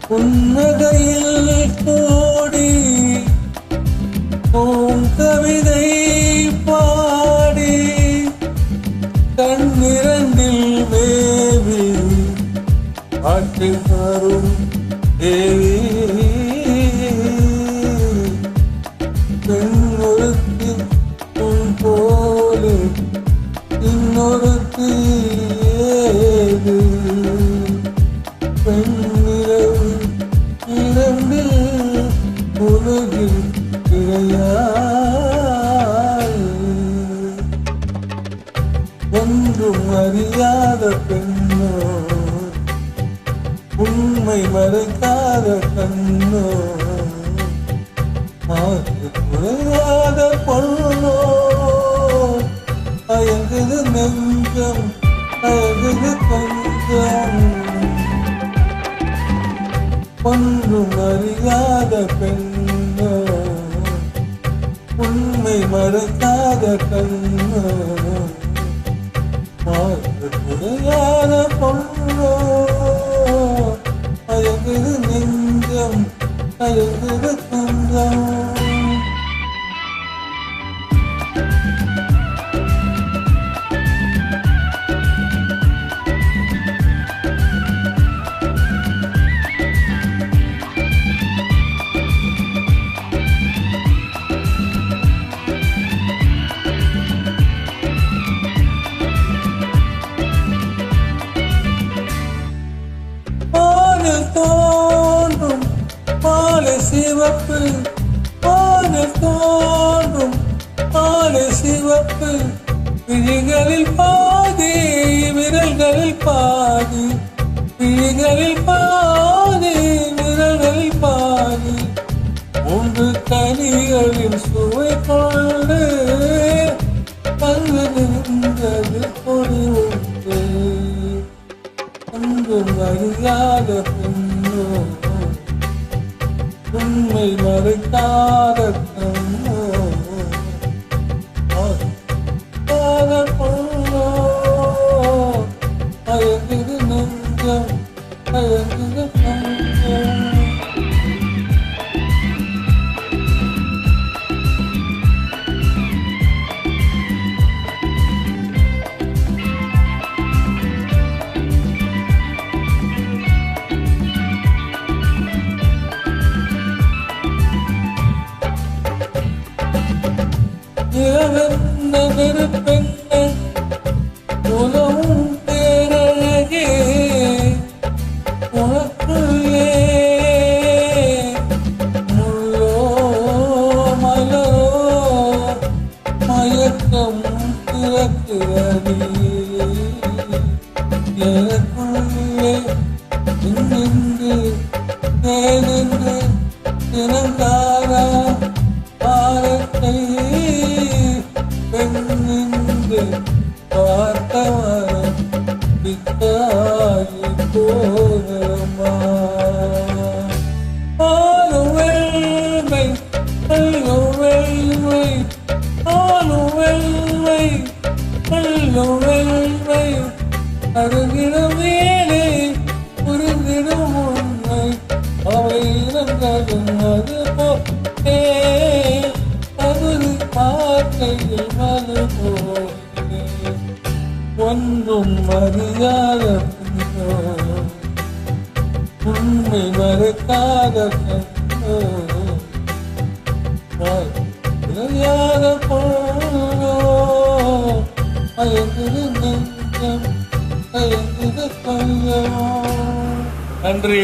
புன்னகையில் கோடி கவிதை பாடி கண்ணிரண்டில் மேவி ஆட்டி வரும் தேவி பெண்ணொருத்தி உன் போல இன்னொருத்தி ஏது பெண்ணிரவு இரண்டில் உலகில் கிடையாது ஒன்றும் அறியாத பெண்ணோ உண்மை மறைக்காத கண்ணோ குறையாத பொண்ணோ அயங்குது நெஞ்சம் அயங்குது கொஞ்சம் ஒன்றும் அறியாத பெண்ணோ உண்மை மறைக்காத கண்ணோ குறையாத பொண்ணோ அயங்குது நெஞ்சம் அயங்குது கொஞ்சம் தோன்றும் மாலை சிவப்பு வானில் தோன்றும் மாலை சிவப்பு விழிகளில் பாதி விரல்களில் பாதி விழிகளில் பாதி விரல்களில் பாதி மூன்று கனிகளின் சுவை கொண்டு பங்கு நின்றது பொடி உண்டு ஒன்றும் அறியாத பெண்ணோ உண்மை மறைக்காத கண்ணோ பொண்ணோ அயங்குது நெஞ்சம் அயங்குது கொஞ்சம் நெருப்பெண்ண உலவும் பேரழகே உனக்குள்ளே முள்ளோ மலரோ மயக்கம் திறக்கிறது எனக்குள்ளே நின்று தேனின்று திறந்தாரா பாரத்தை பெண்ணின்று பார்த்தவரம் பித்தாயி போதமா ஆளுவெள்மை அள்ளுவெள்மை ஆளுவெள்மை அள்ளுவெள்மை அருகிட மேலே புரிந்திடும் உண்மை அவை இனங்களும் அது போட்டே பார்க்கையில் மது போகிறே ஒன்றும் அறியாத பெண்ணோ உண்மை மறைக்காத கண்ணோ அறியாத பொண்ணோ அயங்குது நெஞ்சம் அயங்குது கொஞ்சம். நன்றி.